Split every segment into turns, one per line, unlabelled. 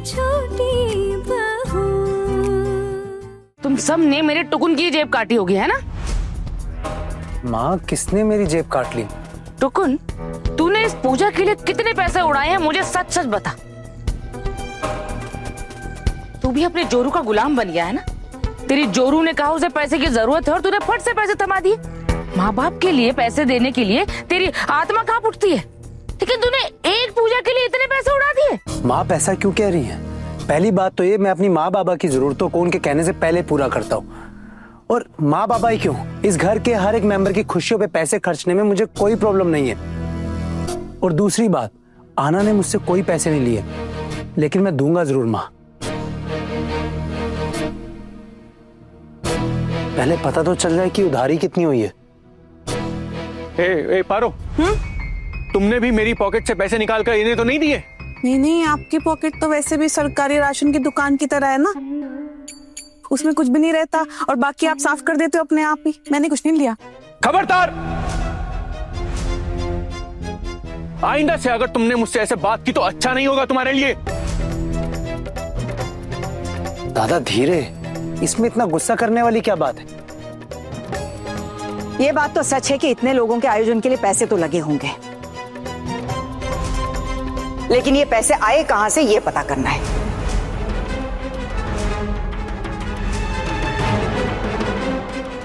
छोटी बहू।
तुम सब ने मेरे टुकुन की जेब काटी होगी, है ना?
माँ, किसने मेरी जेब काट ली?
टुकुन, तूने इस पूजा के लिए कितने पैसे उड़ाए हैं, मुझे सच सच बता। तू भी अपने जोरू का गुलाम बन गया है ना? तेरी जोरू ने कहा उसे पैसे की जरूरत है और तूने फट से पैसे थमा दिए। माँ बाप के लिए पैसे देने के लिए तेरी आत्मा कांप उठती है, लेकिन तूने एक पूजा के लिए इतने पैसे उड़ा दिए।
माँ, पैसा क्यों कह रही है? पहली बात तो ये, मैं अपनी माँ बाबा की जरूरतों को उनके कहने से पहले पूरा करता हूँ। और माँ बाबा ही क्यों, इस घर के हर एक मेंबर की खुशियों पे पैसे खर्चने में मुझे कोई प्रॉब्लम नहीं है। और दूसरी बात, आना ने मुझसे कोई पैसे नहीं लिए, लेकिन मैं दूंगा जरूर माँ। पहले पता तो चल जाए कि उधारी कितनी हुई है।
ए पारो, तुमने भी मेरी पॉकेट से पैसे निकाल कर इन्हें तो नहीं दिए?
नहीं, आपकी पॉकेट तो वैसे भी सरकारी राशन की दुकान की तरह है ना, उसमें कुछ भी नहीं रहता और बाकी आप साफ कर देते हो अपने आप ही। मैंने कुछ नहीं लिया।
खबरदार! आइंदा से अगर तुमने मुझसे ऐसे बात की तो अच्छा नहीं होगा तुम्हारे लिए।
दादा धीरे, इसमें इतना गुस्सा करने वाली क्या बात है?
ये बात तो सच है कि इतने लोगों के आयोजन के लिए पैसे तो लगे होंगे, लेकिन ये पैसे आए कहां से ये पता करना है।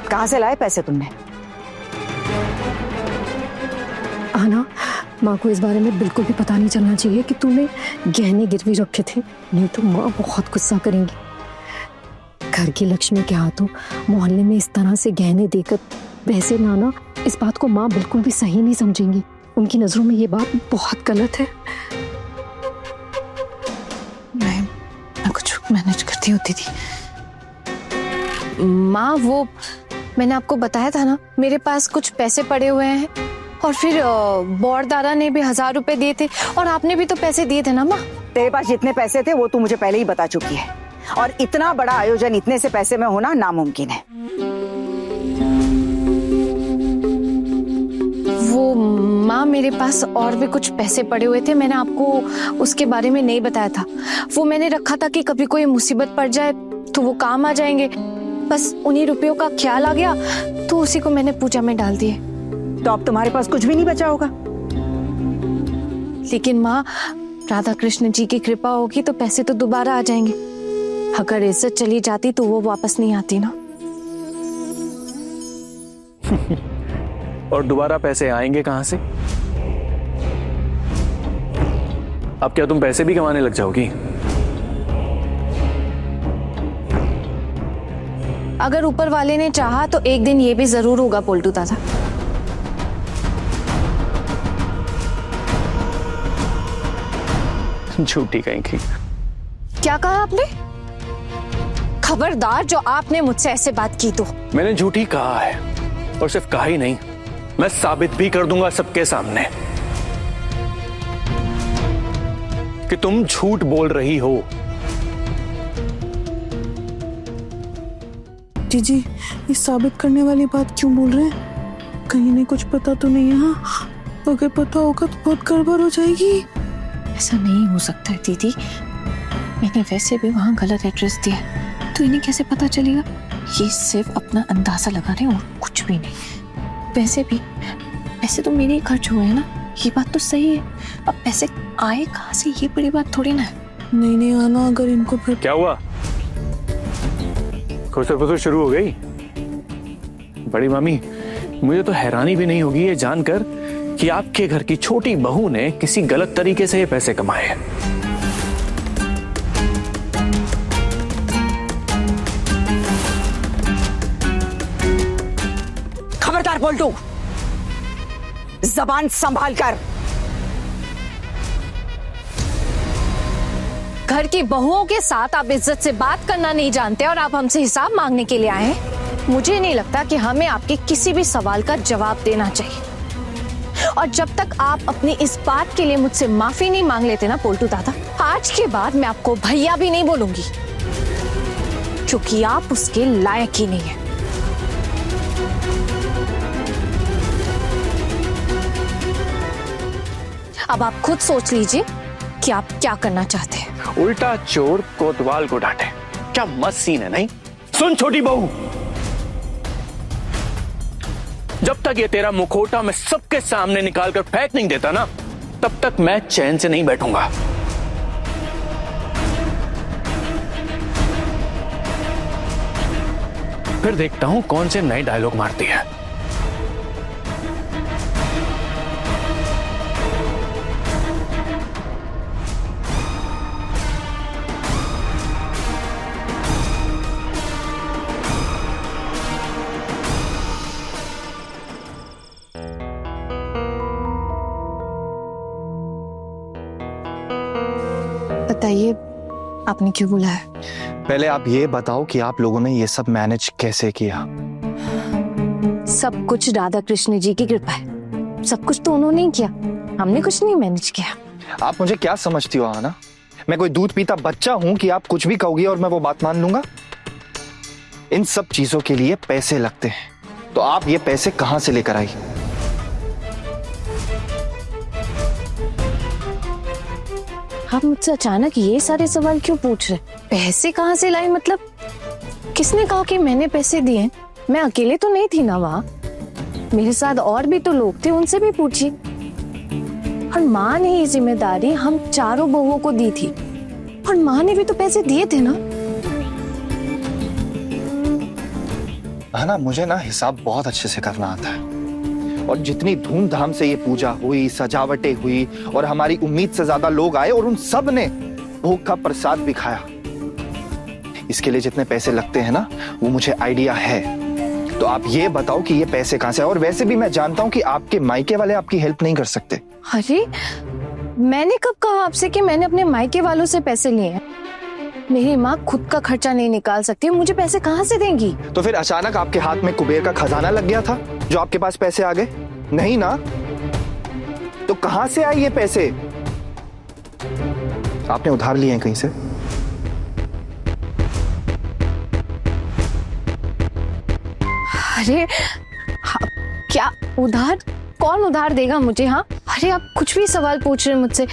कहां से लाए पैसे तुमने?
आना, माँ को इस बारे में बिल्कुल भी पता नहीं चलना चाहिए कि तूने गहने गिरवी रखे थे, नहीं तो माँ बहुत गुस्सा करेंगी। घर की लक्ष्मी के हाथों मोहल्ले में इस तरह से गहने देकर पैसे लाना, इस बात को माँ बिल्कुल भी सही नहीं समझेंगी। उनकी नजरों में ये बात बहुत गलत है।
मैं कुछ मैनेज करती होती थी।
माँ, वो मैंने आपको बताया था ना, मेरे पास कुछ पैसे पड़े हुए हैं और फिर बौर दादा ने भी 1000 रुपए दिए थे और आपने भी तो पैसे दिए थे ना माँ।
तेरे पास जितने पैसे थे वो तू मुझे पहले ही बता चुकी है, और इतना बड़ा आयोजन इतने से पैसे में होना नामुमकिन है।
वो माँ, मेरे पास और भी कुछ पैसे पड़े हुए थे, मैंने आपको उसके बारे में नहीं बताया था। वो मैंने रखा था कि कभी कोई मुसीबत पड़ जाए तो वो काम आ जाएंगे। बस उन्हीं रुपयों का ख्याल आ गया तो उसी को मैंने पूजा में डाल दिए।
तो अब तुम्हारे पास कुछ भी नहीं बचा होगा।
लेकिन माँ, राधा कृष्ण जी की कृपा होगी तो पैसे तो दोबारा आ जाएंगे। अगर इज्जत चली जाती तो वो वापस नहीं आती ना।
और दोबारा पैसे आएंगे कहां से? अब क्या तुम पैसे भी कमाने लग जाओगी?
अगर ऊपर वाले ने चाहा तो एक दिन ये भी जरूर होगा पोल्टू दादा।
झूठी कहीं की।
क्या कहा आपने? खबरदार जो आपने मुझसे ऐसे बात की तो।
मैंने झूठी कहा है, और सिर्फ कहा ही नहीं, मैं साबित भी कर दूंगा सबके सामने कि तुम झूठ बोल रही हो।
जीजी, ये साबित करने वाली बात क्यों बोल रहे हैं? कहीं इन्हें कुछ पता तो नहीं है? हाँ, अगर पता होगा तो बहुत गड़बड़ हो जाएगी।
ऐसा नहीं हो सकता है दीदी, मैंने वैसे भी वहाँ गलत एड्रेस दिया, तो इन्हें कैसे पता चलेगा? ये सिर्फ अपना अंदाजा लगा रहे हैं और कुछ भी नहीं। वैसे भी पैसे तो मेरे ही खर्च हुए हैं ना, ये बात तो सही है। अब पैसे आए कहाँ से ये बड़ी बात थोड़ी ना है।
नहीं आना, अगर इनको फिर
क्या हुआ? खुसर शुरू हो गई? बड़ी मामी, मुझे तो हैरानी भी नहीं होगी ये जानकर कि आपके घर की छोटी बहू ने किसी गलत तरीके से ये पैसे कमाए हैं।
खबरदार पोल्टू, जबान संभाल कर।
घर की बहुओं के साथ आप इज्जत से बात करना नहीं जानते और आप हमसे हिसाब मांगने के लिए आए हैं। मुझे नहीं लगता कि हमें आपके किसी भी सवाल का जवाब देना चाहिए। और जब तक आप अपनी इस बात के लिए मुझसे माफी नहीं मांग लेते ना पोल्टू दादा, आज के बाद मैं आपको भैया भी नहीं बोलूंगी, क्योंकि आप उसके लायक ही नहीं है। अब आप खुद सोच लीजिए कि आप क्या करना चाहते हैं।
उल्टा चोर कोतवाल को डांटे, क्या मस्त सीन है नहीं? सुन छोटी बहू, जब तक ये तेरा मुखौटा मैं सबके सामने निकाल कर फेंक नहीं देता ना, तब तक मैं चैन से नहीं बैठूंगा। फिर देखता हूं कौन से नए डायलॉग मारती है।
बताइए, आपने क्यों बुलाया?
पहले आप ये बताओ कि आप लोगों ने ये सब मैनेज कैसे किया?
सब कुछ राधा कृष्ण जी की कृपा है। सब कुछ तो उन्होंने ही किया, हमने कुछ नहीं मैनेज किया।
आप मुझे क्या समझती हो आना? मैं कोई दूध पीता बच्चा हूं कि आप कुछ भी कहोगी और मैं वो बात मान लूंगा? इन सब चीजों के लिए पैसे लगते हैं, तो आप ये पैसे कहां से लेकर आई?
आप मुझसे अचानक ये सारे सवाल क्यों पूछ रहे? पैसे कहाँ से लाई मतलब? किसने कहा कि मैंने पैसे दिए? मैं अकेले तो नहीं थी ना वहाँ, मेरे साथ और भी तो लोग थे, उनसे भी पूछिए। और माँ ने ये जिम्मेदारी हम चारों बहुओं को दी थी, और माँ ने भी तो पैसे दिए थे ना।
है ना, मुझे ना हिसाब बहुत अच्छे से करना आता है, और जितनी धूमधाम से ये पूजा हुई, सजावटें हुई और हमारी उम्मीद से ज्यादा लोग आए और उन सब ने भोग का प्रसाद भी खाया, इसके लिए जितने पैसे लगते हैं ना, वो मुझे आइडिया है। तो आप ये बताओ कि ये पैसे कहां से? और वैसे भी मैं जानता हूं कि आपके मायके वाले आपकी हेल्प नहीं कर सकते।
अरे मैंने कब कहा आपसे कि मैंने अपने मायके वालों से पैसे लिए हैं? मेरी माँ खुद का खर्चा नहीं निकाल सकती, मुझे पैसे कहाँ से देंगी?
तो फिर अचानक आपके हाथ में कुबेर का खजाना लग गया था जो आपके पास पैसे आ गए? नहीं ना? तो कहां से आए ये पैसे? आपने उधार लिए हैं कहीं से?
अरे क्या उधार? कौन उधार देगा मुझे? हाँ, अरे आप कुछ भी सवाल पूछ रहे हैं मुझसे।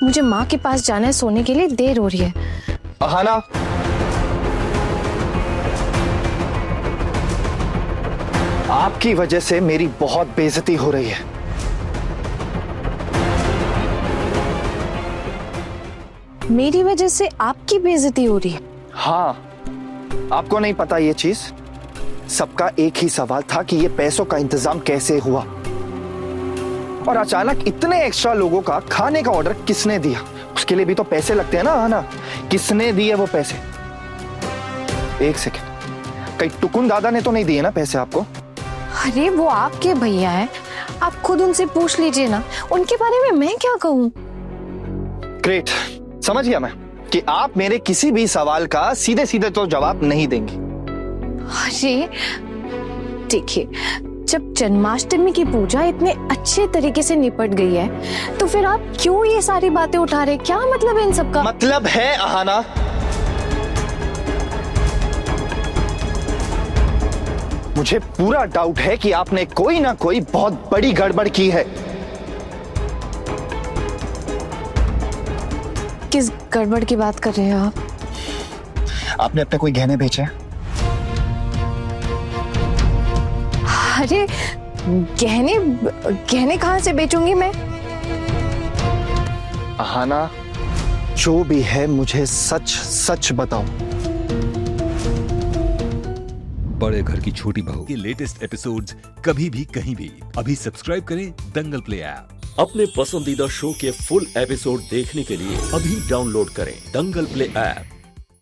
मुझे माँ के पास जाना है, सोने के लिए देर हो रही है।
अहाना, आपकी वजह से मेरी बहुत बेइज्जती हो रही है।
मेरी वजह से आपकी बेइज्जती हो रही है?
हाँ, आपको नहीं पता ये चीज? सबका एक ही सवाल था कि ये पैसों का इंतजाम कैसे हुआ, और अचानक इतने एक्स्ट्रा लोगों का खाने का ऑर्डर किसने दिया? उसके लिए भी तो पैसे लगते हैं ना। आना, किसने दिए वो पैसे? एक सेकेंड, कहीं टुकुन दादा ने तो नहीं दिए ना पैसे आपको?
अरे वो आपके भैया हैं, आप खुद उनसे पूछ लीजिए ना, उनके बारे में मैं क्या कहूँ?
ग्रेट, समझ गया मैं कि आप मेरे किसी भी सवाल का सीधे सीधे तो जवाब नहीं देंगी।
अरे देखिए, जब जन्माष्टमी की पूजा इतने अच्छे तरीके से निपट गई है, तो फिर आप क्यों ये सारी बातें उठा रहे? क्या मतलब है इन सब का?
मतलब है अहाना, मुझे पूरा डाउट है कि आपने कोई ना कोई बहुत बड़ी गड़बड़ की है।
किस गड़बड़ की बात कर रहे हो आप?
आपने अपने कोई गहने बेचे हैं?
अरे गहने गहने कहां से बेचूंगी मैं?
अहाना, जो भी है मुझे सच सच बताओ।
बड़े घर की छोटी बहू के लेटेस्ट एपिसोड्स कभी भी कहीं भी अभी सब्सक्राइब करें दंगल प्ले ऐप।
अपने पसंदीदा शो के फुल एपिसोड देखने के लिए अभी डाउनलोड करें दंगल प्ले ऐप।